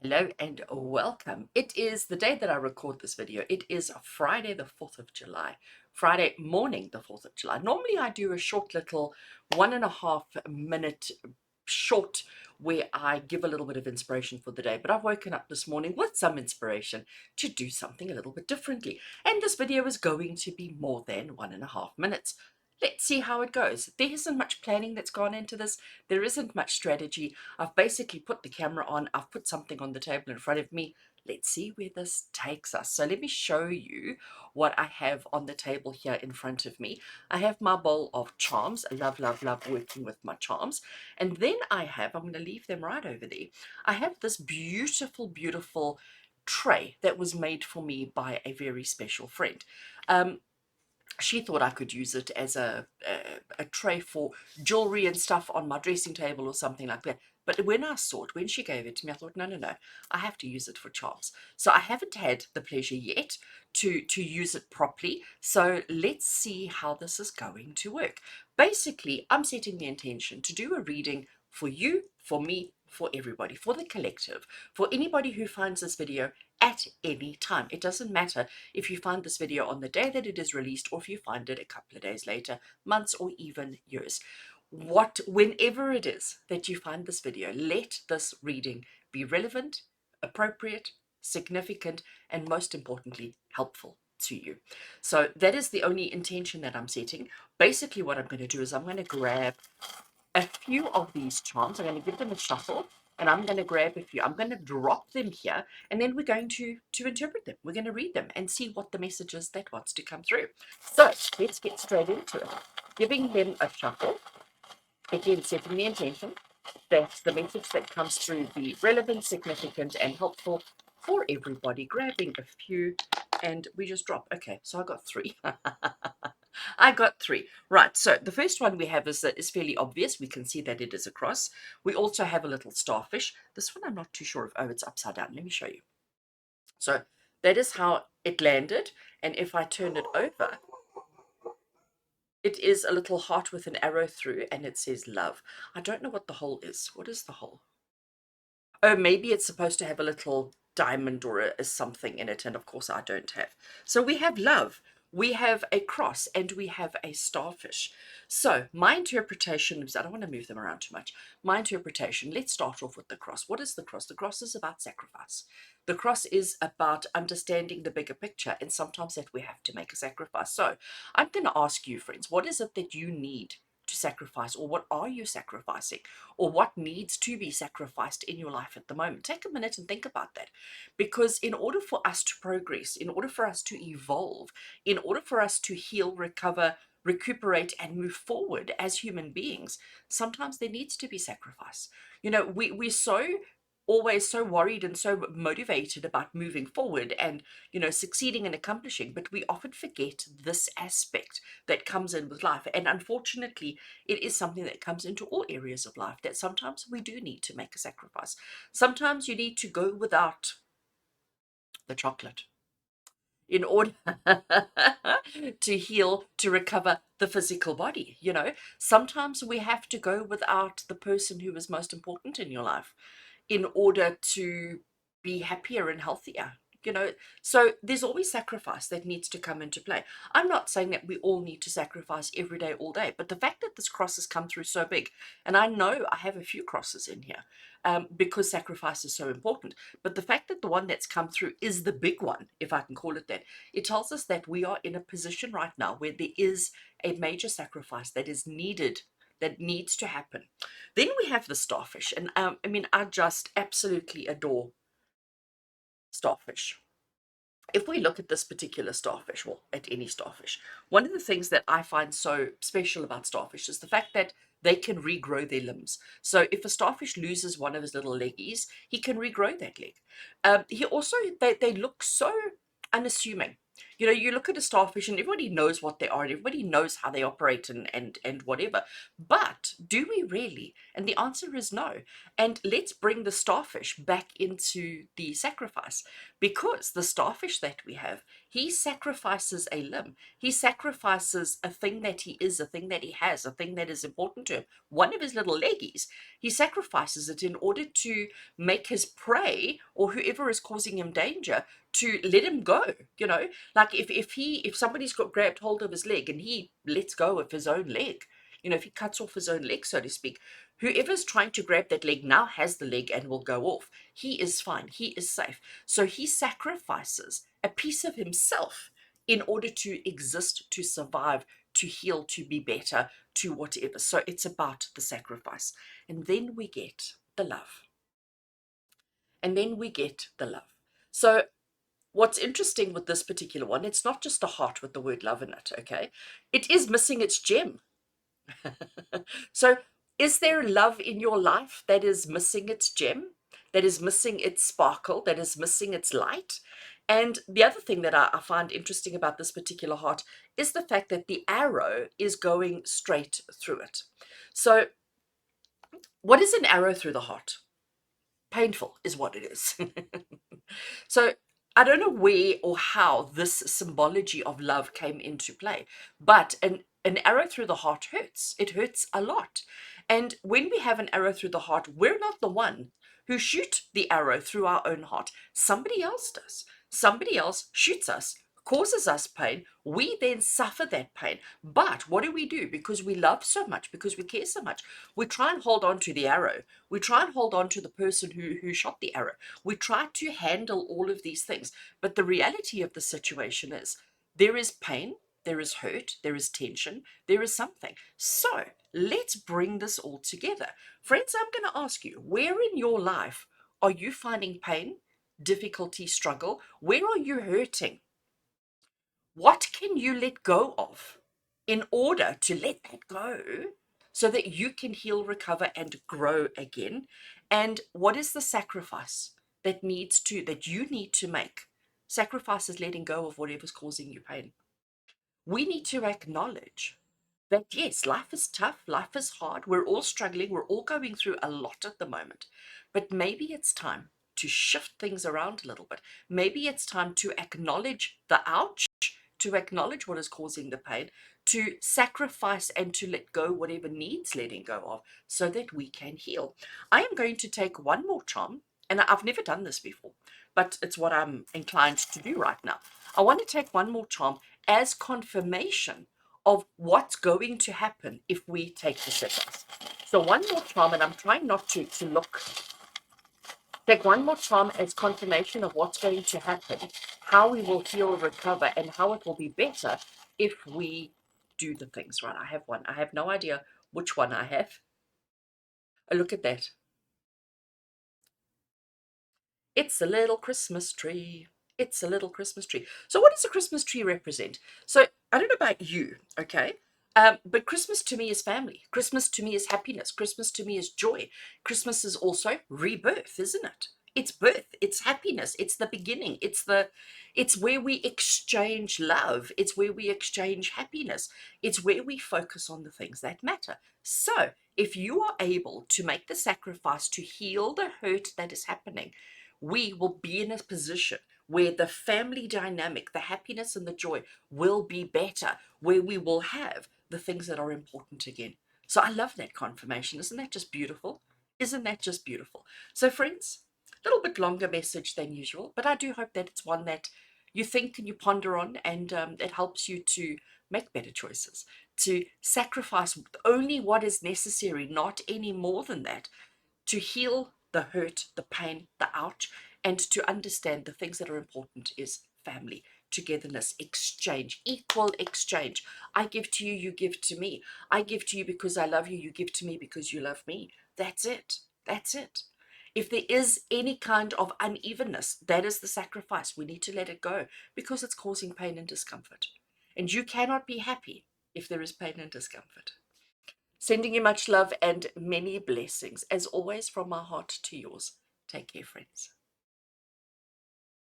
Hello and welcome. It is the day that I record this video. It is Friday the 4th of July. Friday morning the 4th of July. Normally I do a short little 1.5 minute short where I give a little bit of inspiration for the day, but I've woken up this morning with some inspiration to do something a little bit differently. And this video is going to be more than 1.5 minutes. Let's see how it goes. There isn't much planning that's gone into this. There isn't much strategy. I've basically put the camera on. I've put something on the table in front of me. Let's see where this takes us. So let me show you what I have on the table here in front of me. I have my bowl of charms. I love, love, love working with my charms. And then I'm going to leave them right over there. I have this beautiful, beautiful tray that was made for me by a very special friend. She thought I could use it as a tray for jewelry and stuff on my dressing table or something like that. But when I saw it, when she gave it to me, I thought, no, no, no, I have to use it for charms. So I haven't had the pleasure yet to use it properly. So let's see how this is going to work. Basically, I'm setting the intention to do a reading for you, for me, for everybody, for the collective, for anybody who finds this video at any time. It doesn't matter if you find this video on the day that it is released or if you find it a couple of days later, months or even years. Whenever it is that you find this video, let this reading be relevant, appropriate, significant, and most importantly, helpful to you. So that is the only intention that I'm setting. Basically, what I'm going to do is I'm going to grab a few of these charms. I'm going to give them a shuffle and I'm going to grab a few. I'm going to drop them here and then we're going to interpret them. We're going to read them and see what the message is that wants to come through. So let's get straight into it. Giving them a shuffle, again setting the intention that the message that comes through be relevant, significant and helpful for everybody. Grabbing a few and we just drop. Okay, so I got three. I got three. Right, so the first one we have is fairly obvious. We can see that it is a cross. We also have a little starfish. This one I'm not too sure of. Oh, it's upside down. Let me show you. So that is how it landed. And if I turn it over, it is a little heart with an arrow through and it says love. I don't know what the hole is. What is the hole? Oh, maybe it's supposed to have a little diamond or a something in it, and of course I don't have. So we have love, we have a cross, and we have a starfish. So my interpretation is, I don't want to move them around too much. My interpretation, let's start off with the cross. What is the cross? The cross is about sacrifice. The cross is about understanding the bigger picture, and sometimes that we have to make a sacrifice. So I'm going to ask you, friends, what is it that you need to sacrifice, or what are you sacrificing, or what needs to be sacrificed in your life at the moment? Take a minute and think about that, because in order for us to progress, in order for us to evolve, in order for us to heal, recover, recuperate and move forward as human beings, sometimes there needs to be sacrifice. We're so always so worried and so motivated about moving forward and succeeding and accomplishing, but we often forget this aspect that comes in with life. And unfortunately, it is something that comes into all areas of life, that sometimes we do need to make a sacrifice. Sometimes you need to go without the chocolate in order to heal, to recover the physical body. Sometimes we have to go without the person who is most important in your life in order to be happier and healthier. So there's always sacrifice that needs to come into play. I'm not saying that we all need to sacrifice every day, all day, but the fact that this cross has come through so big, and I know I have a few crosses in here, because sacrifice is so important, but the fact that the one that's come through is the big one, if I can call it that, it tells us that we are in a position right now where there is a major sacrifice that is needed, that needs to happen. Then we have the starfish, and I just absolutely adore starfish. If we look at this particular starfish, well, at any starfish, one of the things that I find so special about starfish is the fact that they can regrow their limbs. So if a starfish loses one of his little leggies, he can regrow that leg. He also, they look so unassuming. You know, you look at a starfish and everybody knows what they are and everybody knows how they operate and whatever. But do we really? And the answer is no. And let's bring the starfish back into the sacrifice, because the starfish that we have, he sacrifices a limb. He sacrifices a thing that he is, a thing that he has, a thing that is important to him. One of his little leggies, he sacrifices it in order to make his prey or whoever is causing him danger to let him go. You know, like if somebody's got grabbed hold of his leg and he lets go of his own leg, you know, if he cuts off his own leg, so to speak, whoever's trying to grab that leg now has the leg and will go off. He is fine, he is safe. So he sacrifices a piece of himself in order to exist, to survive, to heal, to be better, to whatever. So it's about the sacrifice. And then we get the love. And then we get the love. So what's interesting with this particular one, it's not just a heart with the word love in it, okay? It is missing its gem. So is there love in your life that is missing its gem, that is missing its sparkle, that is missing its light? And the other thing that I find interesting about this particular heart is the fact that the arrow is going straight through it. So what is an arrow through the heart? Painful is what it is. So I don't know where or how this symbology of love came into play, but an arrow through the heart hurts. It hurts a lot. And when we have an arrow through the heart, we're not the one who shoot the arrow through our own heart. Somebody else does. Somebody else shoots us, causes us pain. We then suffer that pain. But what do? Because we love so much, because we care so much, we try and hold on to the arrow. We try and hold on to the person who shot the arrow. We try to handle all of these things. But the reality of the situation is there is pain, there is hurt, there is tension, there is something. So let's bring this all together. Friends, I'm going to ask you, where in your life are you finding pain, difficulty, struggle? Where are you hurting? What can you let go of in order to let that go so that you can heal, recover, and grow again? And what is the sacrifice that you need to make? Sacrifice is letting go of whatever's causing you pain. We need to acknowledge that yes, life is tough, life is hard, we're all struggling, we're all going through a lot at the moment. But maybe it's time to shift things around a little bit. Maybe it's time to acknowledge the ouch, to acknowledge what is causing the pain, to sacrifice and to let go whatever needs letting go of so that we can heal. I am going to take one more charm, and I've never done this before, but it's what I'm inclined to do right now. I want to take one more charm as confirmation of what's going to happen if we take the steps. So one more charm, and I'm trying not to look. Take one more charm as confirmation of what's going to happen, how we will heal, recover, and how it will be better if we do the things right. I have one. I have no idea which one I have. Oh, look at that. It's a little Christmas tree. It's a little Christmas tree. So what does a Christmas tree represent? So I don't know about you, okay? But Christmas to me is family. Christmas to me is happiness. Christmas to me is joy. Christmas is also rebirth, isn't it? It's birth. It's happiness. It's the beginning. It's where we exchange love. It's where we exchange happiness. It's where we focus on the things that matter. So if you are able to make the sacrifice to heal the hurt that is happening, we will be in a position where the family dynamic, the happiness and the joy will be better, where we will have the things that are important again. So I love that confirmation. Isn't that just beautiful? Isn't that just beautiful? So friends, a little bit longer message than usual, but I do hope that it's one that you think and you ponder on, and it helps you to make better choices, to sacrifice only what is necessary, not any more than that, to heal the hurt, the pain, the ouch, and to understand the things that are important is family, togetherness, exchange, equal exchange. I give to you, you give to me. I give to you because I love you, you give to me because you love me. That's it. That's it. If there is any kind of unevenness, that is the sacrifice. We need to let it go because it's causing pain and discomfort. And you cannot be happy if there is pain and discomfort. Sending you much love and many blessings, as always, from my heart to yours. Take care, friends.